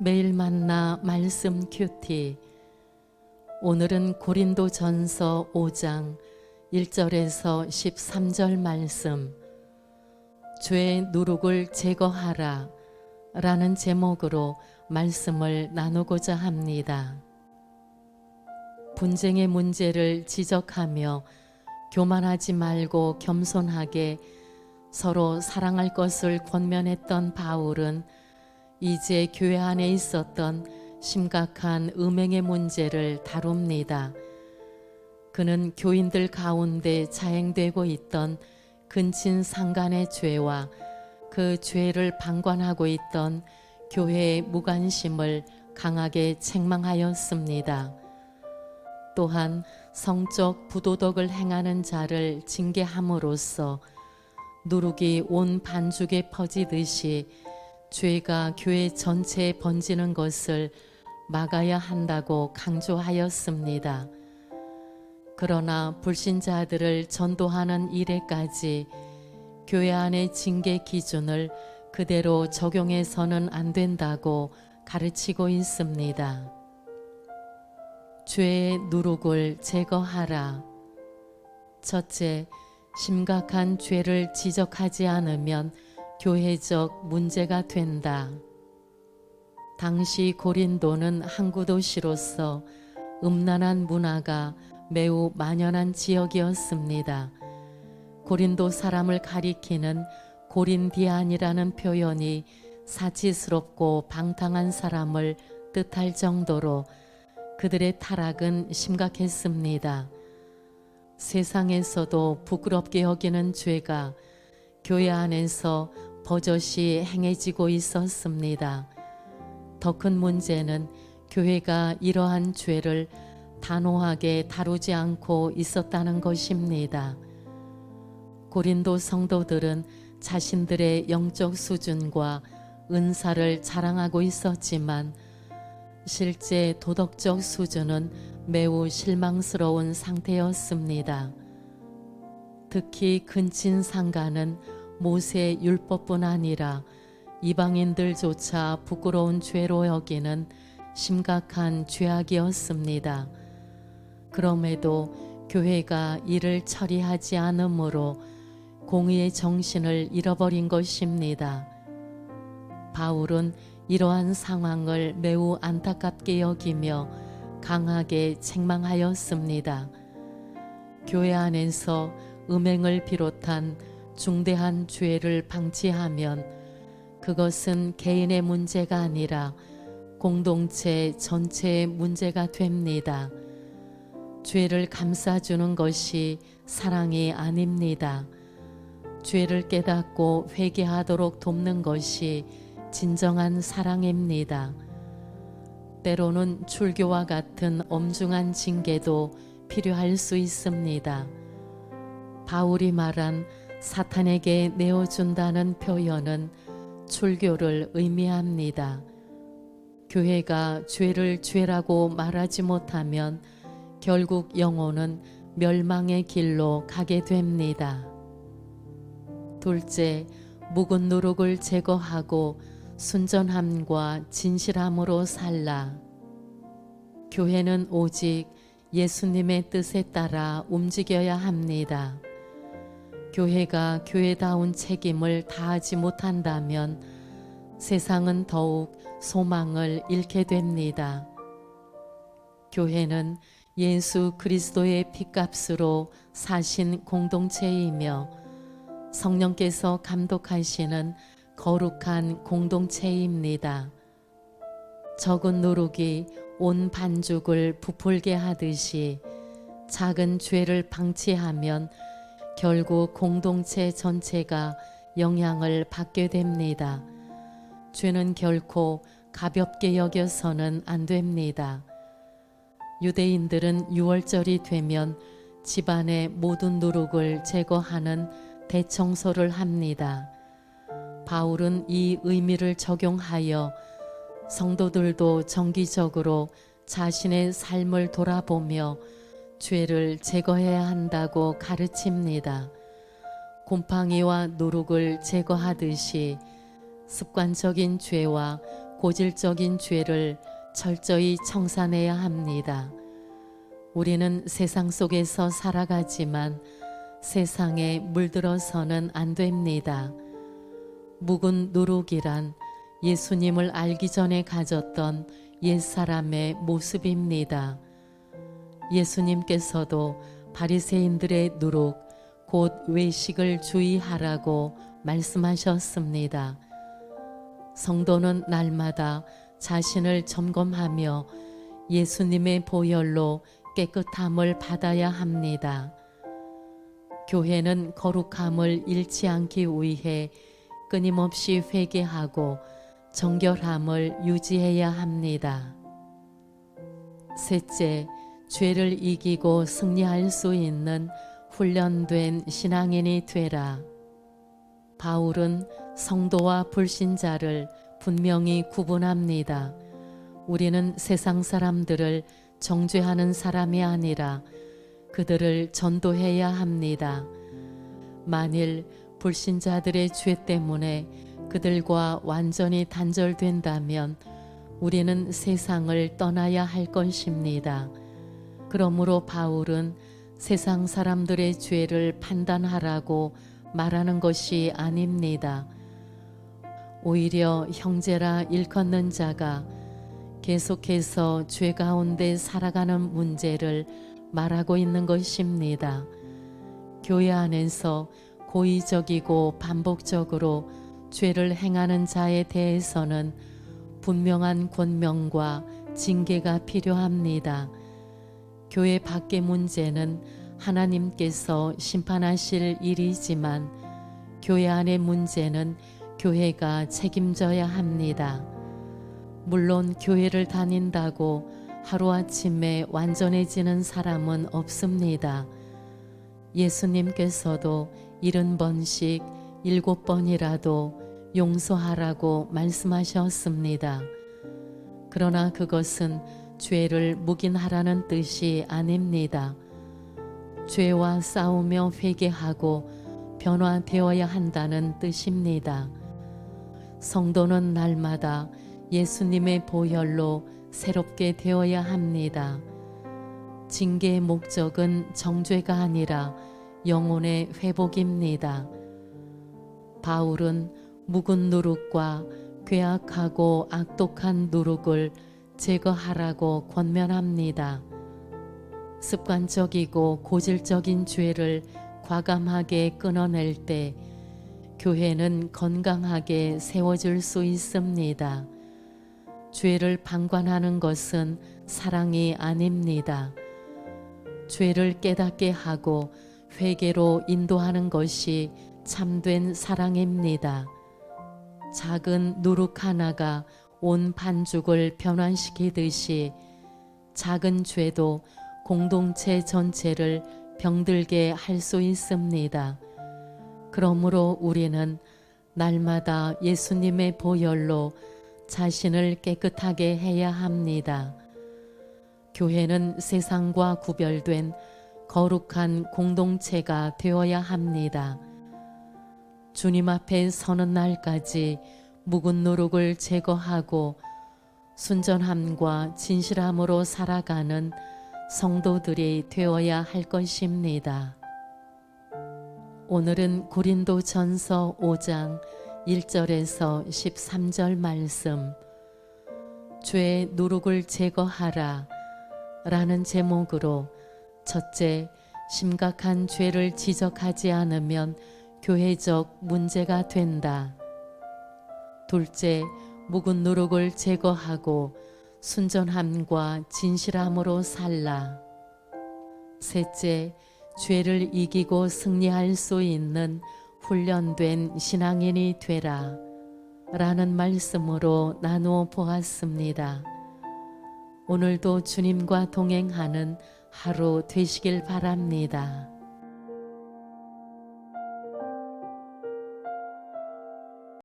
매일 만나 말씀 큐티. 오늘은 고린도전서 5장 1절에서 13절 말씀, 죄의 누룩을 제거하라 라는 제목으로 말씀을 나누고자 합니다. 분쟁의 문제를 지적하며 교만하지 말고 겸손하게 서로 사랑할 것을 권면했던 바울은 이제 교회 안에 있었던 심각한 음행의 문제를 다룹니다. 그는 교인들 가운데 자행되고 있던 근친상간의 죄와 그 죄를 방관하고 있던 교회의 무관심을 강하게 책망하였습니다. 또한 성적 부도덕을 행하는 자를 징계함으로써 누룩이 온 반죽에 퍼지듯이 죄가 교회 전체에 번지는 것을 막아야 한다고 강조하였습니다. 그러나 불신자들을 전도하는 일에까지 교회 안의 징계 기준을 그대로 적용해서는 안 된다고 가르치고 있습니다. 죄의 누룩을 제거하라. 첫째, 심각한 죄를 지적하지 않으면 교회적 문제가 된다. 당시 고린도는 항구 도시로서 음란한 문화가 매우 만연한 지역이었습니다. 고린도 사람을 가리키는 고린디안이라는 표현이 사치스럽고 방탕한 사람을 뜻할 정도로 그들의 타락은 심각했습니다. 세상에서도 부끄럽게 여기는 죄가 교회 안에서 버젓이 행해지고 있었습니다. 더 큰 문제는 교회가 이러한 죄를 단호하게 다루지 않고 있었다는 것입니다. 고린도 성도들은 자신들의 영적 수준과 은사를 자랑하고 있었지만 실제 도덕적 수준은 매우 실망스러운 상태였습니다. 특히 근친상간은 모세 율법뿐 아니라 이방인들조차 부끄러운 죄로 여기는 심각한 죄악이었습니다. 그럼에도 교회가 이를 처리하지 않으므로 공의의 정신을 잃어버린 것입니다. 바울은 이러한 상황을 매우 안타깝게 여기며 강하게 책망하였습니다. 교회 안에서 음행을 비롯한 중대한 죄를 방치하면 그것은 개인의 문제가 아니라 공동체 전체의 문제가 됩니다. 죄를 감싸주는 것이 사랑이 아닙니다. 죄를 깨닫고 회개하도록 돕는 것이 진정한 사랑입니다. 때로는 출교와 같은 엄중한 징계도 필요할 수 있습니다. 바울이 말한 사탄에게 내어준다는 표현은 출교를 의미합니다. 교회가 죄를 죄라고 말하지 못하면 결국 영혼은 멸망의 길로 가게 됩니다. 둘째, 묵은 누룩을 제거하고 순전함과 진실함으로 살라. 교회는 오직 예수님의 뜻에 따라 움직여야 합니다. 교회가 교회다운 책임을 다하지 못한다면 세상은 더욱 소망을 잃게 됩니다. 교회는 예수 그리스도의 핏값으로 사신 공동체이며 성령께서 감독하시는 거룩한 공동체입니다. 적은 누룩이 온 반죽을 부풀게 하듯이 작은 죄를 방치하면 결국 공동체 전체가 영향을 받게 됩니다. 죄는 결코 가볍게 여겨서는 안 됩니다. 유대인들은 유월절이 되면 집안의 모든 누룩을 제거하는 대청소를 합니다. 바울은 이 의미를 적용하여 성도들도 정기적으로 자신의 삶을 돌아보며 죄를 제거해야 한다고 가르칩니다. 곰팡이와 누룩을 제거하듯이 습관적인 죄와 고질적인 죄를 철저히 청산해야 합니다. 우리는 세상 속에서 살아가지만 세상에 물들어서는 안 됩니다. 묵은 누룩이란 예수님을 알기 전에 가졌던 옛사람의 모습입니다. 예수님께서도 바리새인들의 누룩, 곧 외식을 주의하라고 말씀하셨습니다. 성도는 날마다 자신을 점검하며 예수님의 보혈로 깨끗함을 받아야 합니다. 교회는 거룩함을 잃지 않기 위해 끊임없이 회개하고 정결함을 유지해야 합니다. 셋째, 죄를 이기고 승리할 수 있는 훈련된 신앙인이 되라. 바울은 성도와 불신자를 분명히 구분합니다. 우리는 세상 사람들을 정죄하는 사람이 아니라 그들을 전도해야 합니다. 만일 불신자들의 죄 때문에 그들과 완전히 단절된다면 우리는 세상을 떠나야 할 것입니다. 그러므로 바울은 세상 사람들의 죄를 판단하라고 말하는 것이 아닙니다. 오히려 형제라 일컫는 자가 계속해서 죄 가운데 살아가는 문제를 말하고 있는 것입니다. 교회 안에서 고의적이고 반복적으로 죄를 행하는 자에 대해서는 분명한 권명과 징계가 필요합니다. 교회 밖의 문제는 하나님께서 심판하실 일이지만 교회 안의 문제는 교회가 책임져야 합니다. 물론 교회를 다닌다고 하루아침에 완전해지는 사람은 없습니다. 예수님께서도 70번씩 7번이라도 용서하라고 말씀하셨습니다. 그러나 그것은 죄를 묵인하라는 뜻이 아닙니다. 죄와 싸우며 회개하고 변화되어야 한다는 뜻입니다. 성도는 날마다 예수님의 보혈로 새롭게 되어야 합니다. 징계의 목적은 정죄가 아니라 영혼의 회복입니다. 바울은 묵은 누룩과 괴악하고 악독한 누룩을 제거하라고 권면합니다. 습관적이고 고질적인 죄를 과감하게 끊어낼 때 교회는 건강하게 세워질 수 있습니다. 죄를 방관하는 것은 사랑이 아닙니다. 죄를 깨닫게 하고 회개로 인도하는 것이 참된 사랑입니다. 작은 누룩 하나가 온 반죽을 변환시키듯이 작은 죄도 공동체 전체를 병들게 할 수 있습니다. 그러므로 우리는 날마다 예수님의 보혈로 자신을 깨끗하게 해야 합니다. 교회는 세상과 구별된 거룩한 공동체가 되어야 합니다. 주님 앞에 서는 날까지 묵은 누룩을 제거하고 순전함과 진실함으로 살아가는 성도들이 되어야 할 것입니다. 오늘은 고린도전서 5장 1절에서 13절 말씀, 죄의 누룩을 제거하라 라는 제목으로 첫째, 심각한 죄를 지적하지 않으면 교회적 문제가 된다. 둘째, 묵은 누룩을 제거하고 순전함과 진실함으로 살라. 셋째, 죄를 이기고 승리할 수 있는 훈련된 신앙인이 되라 라는 말씀으로 나누어 보았습니다. 오늘도 주님과 동행하는 하루 되시길 바랍니다.